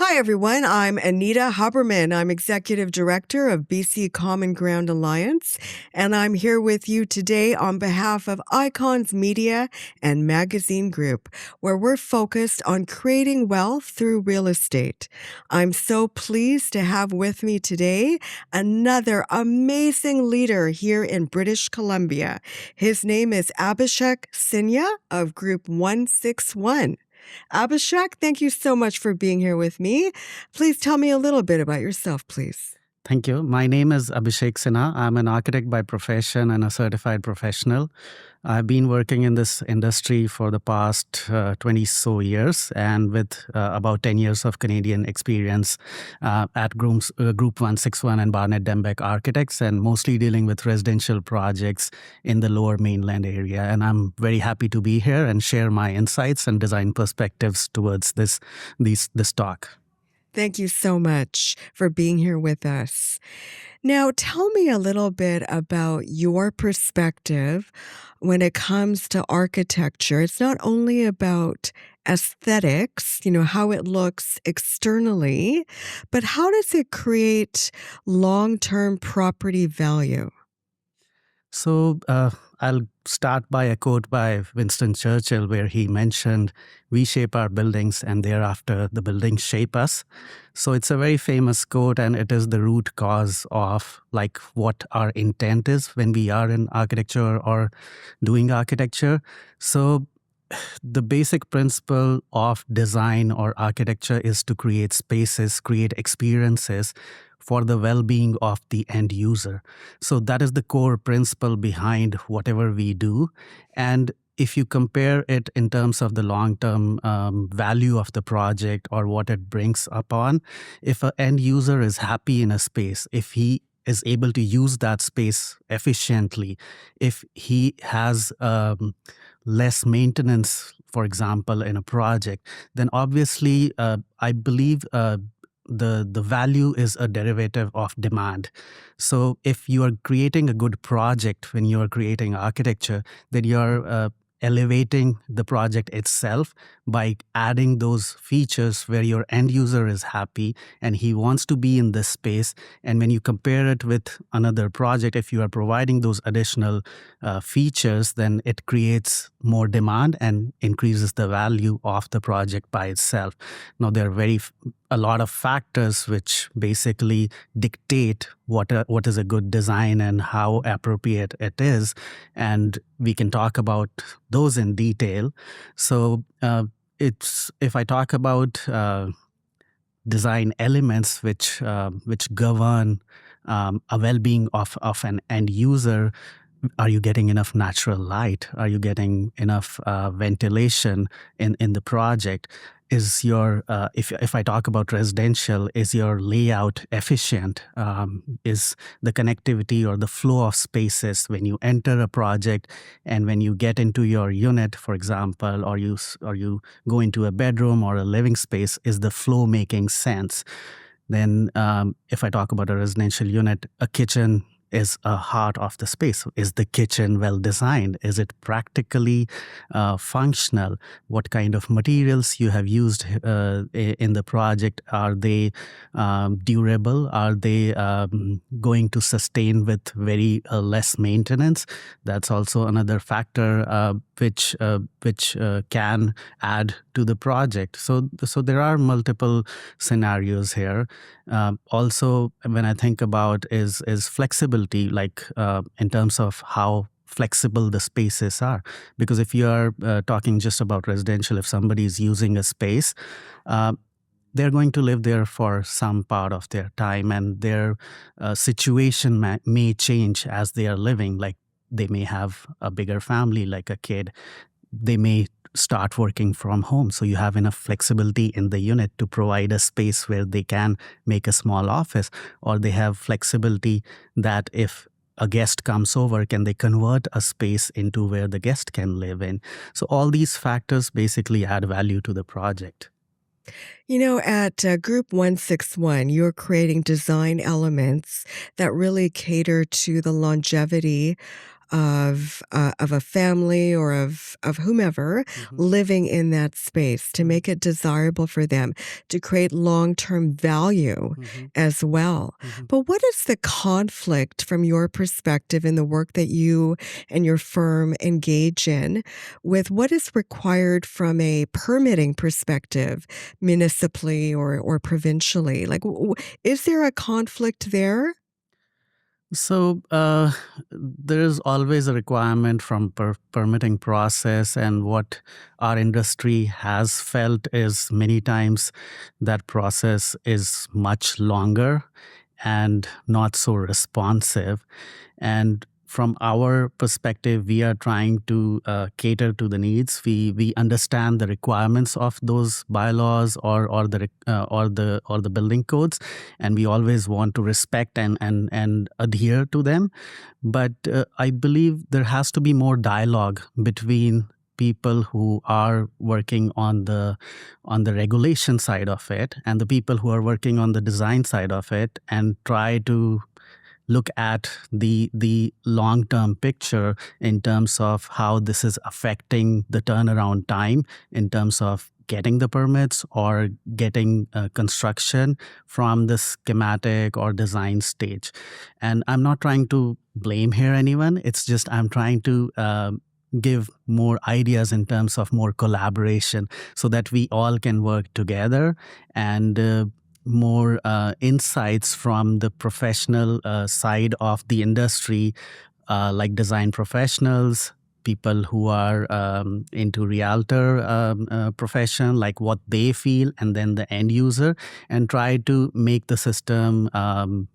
Hi, everyone. I'm Anita Haberman. I'm Executive Director of BC Common Ground Alliance, and I'm here with you today on behalf of Icons Media and Magazine Group, where we're focused on creating wealth through real estate. I'm so pleased to have with me today another amazing leader here in British Columbia. His name is Abhishek Sinha of Group 161. Abhishek, thank you so much for being here with me. Please tell me a little bit about yourself, please. Thank you. My name is Abhishek Sinha. I'm an architect by profession and a certified professional. I've been working in this industry for the past 20 so years, and with about 10 years of Canadian experience at Group 161 and Barnett Dembeck Architects, and mostly dealing with residential projects in the Lower Mainland area. And I'm very happy to be here and share my insights and design perspectives towards this talk. Thank you so much for being here with us. Now, tell me a little bit about your perspective when it comes to architecture. It's not only about aesthetics, how it looks externally, but how does it create long-term property value? So I'll start by a quote by Winston Churchill where he mentioned, "We shape our buildings and thereafter the buildings shape us." So it's a very famous quote, and it is the root cause of what our intent is when we are in architecture or doing architecture. So the basic principle of design or architecture is to create spaces, create experiences for the well-being of the end user. So that is the core principle behind whatever we do. And if you compare it in terms of the long-term value of the project or what it brings upon, if an end user is happy in a space, if he is able to use that space efficiently, if he has less maintenance, for example, in a project, then obviously I believe the value is a derivative of demand. So if you are creating a good project when you are creating architecture, then you're elevating the project itself by adding those features where your end user is happy and he wants to be in this space. And when you compare it with another project, if you are providing those additional features, then it creates more demand and increases the value of the project by itself. Now, there are a lot of factors which basically dictate what is a good design and how appropriate it is, and we can talk about those in detail. So if I talk about design elements which govern a well-being of an end user. Are you getting enough natural light? Are you getting enough ventilation in the project? Is your if I talk about residential, is your layout efficient? Is the connectivity or the flow of spaces when you enter a project and when you get into your unit, for example, or you go into a bedroom or a living space, is the flow making sense? Then if I talk about a residential unit, a kitchen is a heart of the space. Is the kitchen well designed? Is it practically functional? What kind of materials you have used in the project? Are they durable? Are they going to sustain with very less maintenance? That's also another factor which can add to the project. So there are multiple scenarios here. Also, when I think about is flexibility, in terms of how flexible the spaces are. Because if you are talking just about residential, if somebody is using a space, they're going to live there for some part of their time, and their situation may change as they are living. Like they may have a bigger family, like a kid. They may start working from home. So you have enough flexibility in the unit to provide a space where they can make a small office, or they have flexibility that if a guest comes over, can they convert a space into where the guest can live in? So all these factors basically add value to the project. At Group 161, you're creating design elements that really cater to the longevity of a family or of whomever living in that space, to make it desirable for them, to create long-term value as well. But what is the conflict from your perspective in the work that you and your firm engage in with what is required from a permitting perspective, municipally or provincially? Like, is there a conflict there? So there's always a requirement from permitting process, and what our industry has felt is many times that process is much longer and not so responsive. And from our perspective, we are trying to cater to the needs. We understand the requirements of those bylaws or the building codes, and we always want to respect and adhere to them. But I believe there has to be more dialogue between people who are working on the regulation side of it and the people who are working on the design side of it, and try to look at the long-term picture in terms of how this is affecting the turnaround time in terms of getting the permits or getting construction from the schematic or design stage. And I'm not trying to blame here anyone. It's just I'm trying to give more ideas in terms of more collaboration so that we all can work together, and more insights from the professional side of the industry, like design professionals, people who are into realtor profession, like what they feel, and then the end user, and try to make the system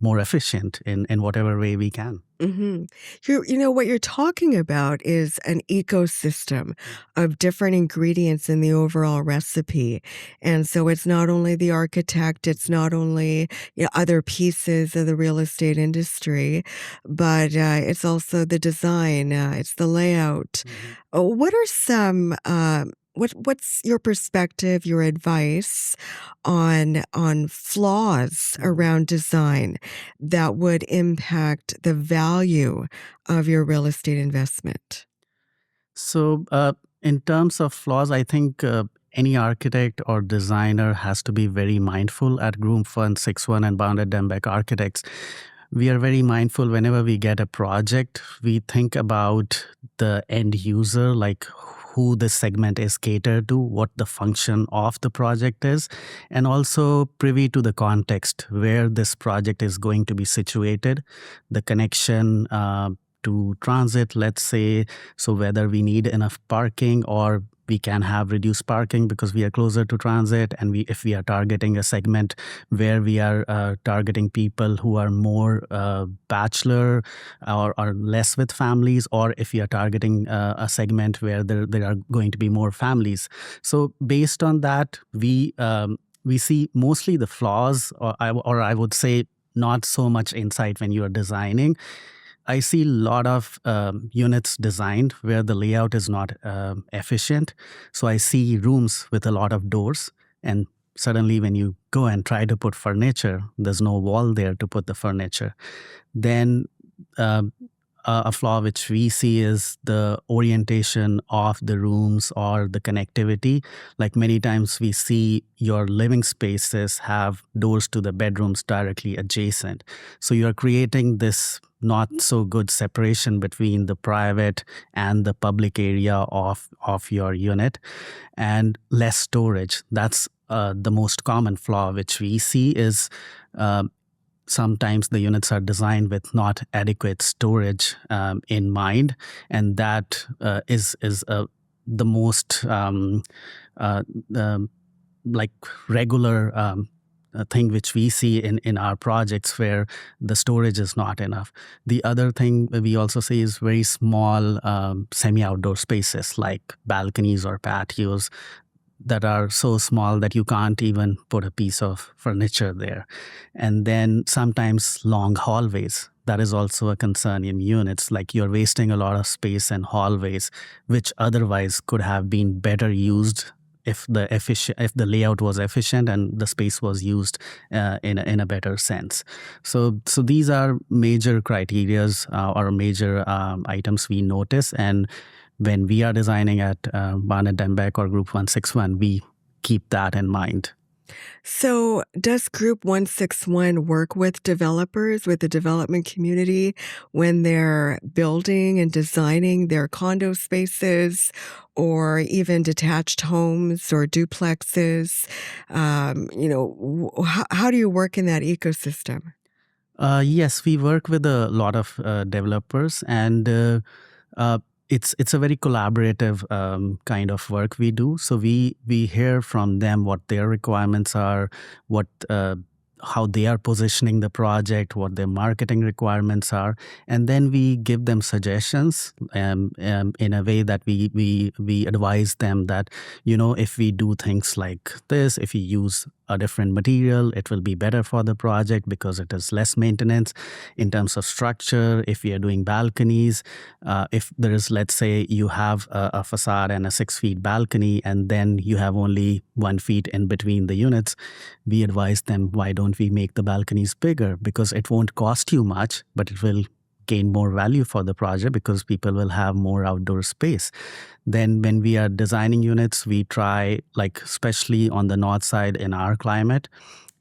more efficient in whatever way we can. What you're talking about is an ecosystem of different ingredients in the overall recipe. And so it's not only the architect, it's not only other pieces of the real estate industry, but it's also the design, it's the layout. What are some what's your perspective, your advice on flaws around design that would impact the value of your real estate investment? So, in terms of flaws, I think any architect or designer has to be very mindful. At Groom Fund 61 and Bounded Dembeck Architects, we are very mindful whenever we get a project. We think about the end user, like who this segment is catered to, what the function of the project is, and also privy to the context where this project is going to be situated, the connection to transit, let's say, so whether we need enough parking or we can have reduced parking because we are closer to transit, and if we are targeting a segment where we are targeting people who are more bachelor or less with families, or if we are targeting a segment where there are going to be more families. So based on that, we see mostly the flaws, or I would say not so much insight when you are designing. I see a lot of units designed where the layout is not efficient. So I see rooms with a lot of doors, and suddenly when you go and try to put furniture, there's no wall there to put the furniture. Then a flaw which we see is the orientation of the rooms or the connectivity. Like many times we see your living spaces have doors to the bedrooms directly adjacent. So you're creating this not so good separation between the private and the public area of your unit, and less storage. That's the most common flaw which we see is sometimes the units are designed with not adequate storage in mind, and that is the most like regular thing which we see in our projects where the storage is not enough. The other thing we also see is very small semi-outdoor spaces like balconies or patios that are so small that you can't even put a piece of furniture there. And then sometimes long hallways. That is also a concern in units, like you're wasting a lot of space in hallways, which otherwise could have been better used if the layout was efficient and the space was used in a better sense. So these are major criterias or major items we notice, and when we are designing at Barnett Dembeck or Group 161, we keep that in mind. So, does Group 161 work with developers, with the development community when they're building and designing their condo spaces or even detached homes or duplexes? How do you work in that ecosystem? Yes, we work with a lot of developers, and uh, it's a very collaborative kind of work we do. So we hear from them what their requirements are, what how they are positioning the project, what their marketing requirements are, and then we give them suggestions in a way that we advise them that, if we do things like this, if we use a different material, it will be better for the project because it is less maintenance in terms of structure. If we are doing balconies, if there is, let's say you have a facade and a 6 feet balcony, and then you have only 1 feet in between the units, we advise them, why don't we make the balconies bigger? Because it won't cost you much, but it will gain more value for the project because people will have more outdoor space. Then when we are designing units, we try, like especially on the north side in our climate,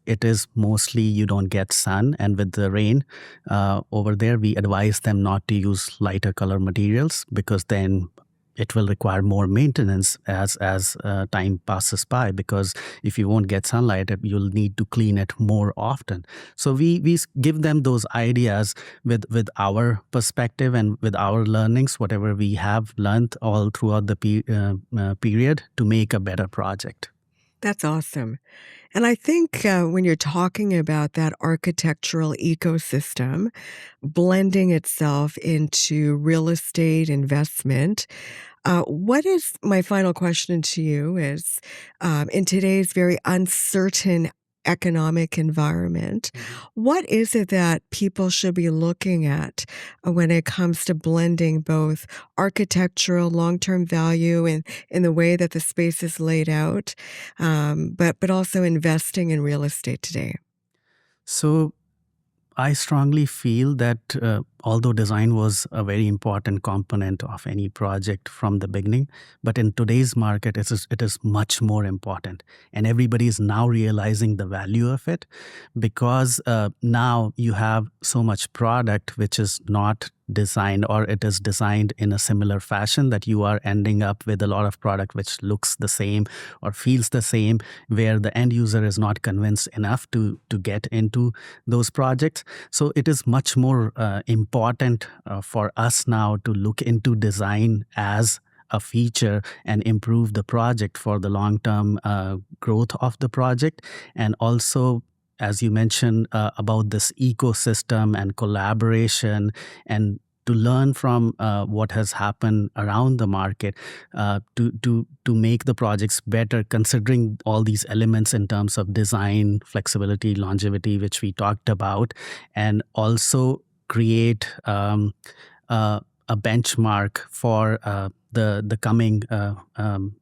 it is mostly you don't get sun, and with the rain over there, we advise them not to use lighter color materials because then it will require more maintenance as time passes by, because if you won't get sunlight, you'll need to clean it more often. So we give them those ideas with our perspective and with our learnings, whatever we have learned all throughout the period, to make a better project. That's awesome. And I think when you're talking about that architectural ecosystem blending itself into real estate investment, what is my final question to you is, in today's very uncertain economic environment, what is it that people should be looking at when it comes to blending both architectural long-term value and in the way that the space is laid out, but also investing in real estate today? So I strongly feel that although design was a very important component of any project from the beginning, but in today's market, it is much more important. And everybody is now realizing the value of it, because now you have so much product which is not designed, or it is designed in a similar fashion, that you are ending up with a lot of product which looks the same or feels the same, where the end user is not convinced enough to get into those projects. So it is much more important for us now to look into design as a feature and improve the project for the long-term growth of the project. And also, as you mentioned about this ecosystem and collaboration, and to learn from what has happened around the market, to make the projects better, considering all these elements in terms of design, flexibility, longevity, which we talked about, and also create a benchmark for the coming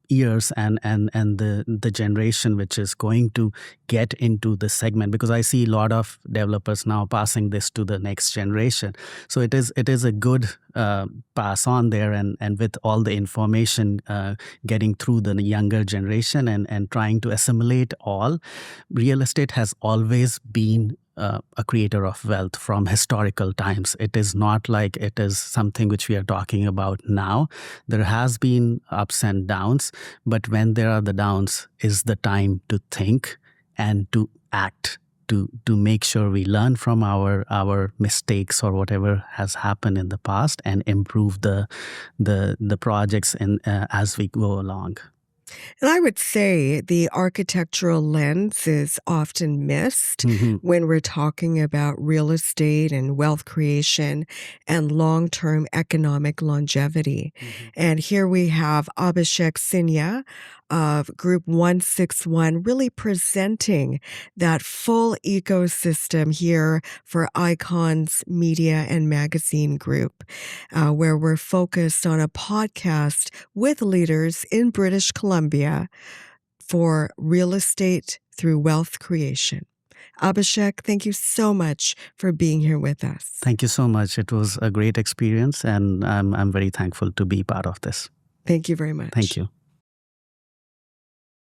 years and the generation which is going to get into the segment, because I see a lot of developers now passing this to the next generation. So it is a good pass on there, and with all the information getting through the younger generation and trying to assimilate all. Real estate has always been a creator of wealth from historical times. It is not like it is something which we are talking about now. There has been ups and downs, but when there are the downs is the time to think and to act, to make sure we learn from our mistakes or whatever has happened in the past, and improve the projects as we go along. And I would say the architectural lens is often missed when we're talking about real estate and wealth creation and long-term economic longevity. And here we have Abhishek Sinha of Group 161 really presenting that full ecosystem here for Icons Media and Magazine Group, where we're focused on a podcast with leaders in British Columbia for real estate through wealth creation. Abhishek, thank you so much for being here with us. Thank you so much. It was a great experience, and I'm very thankful to be part of this. Thank you very much. Thank you.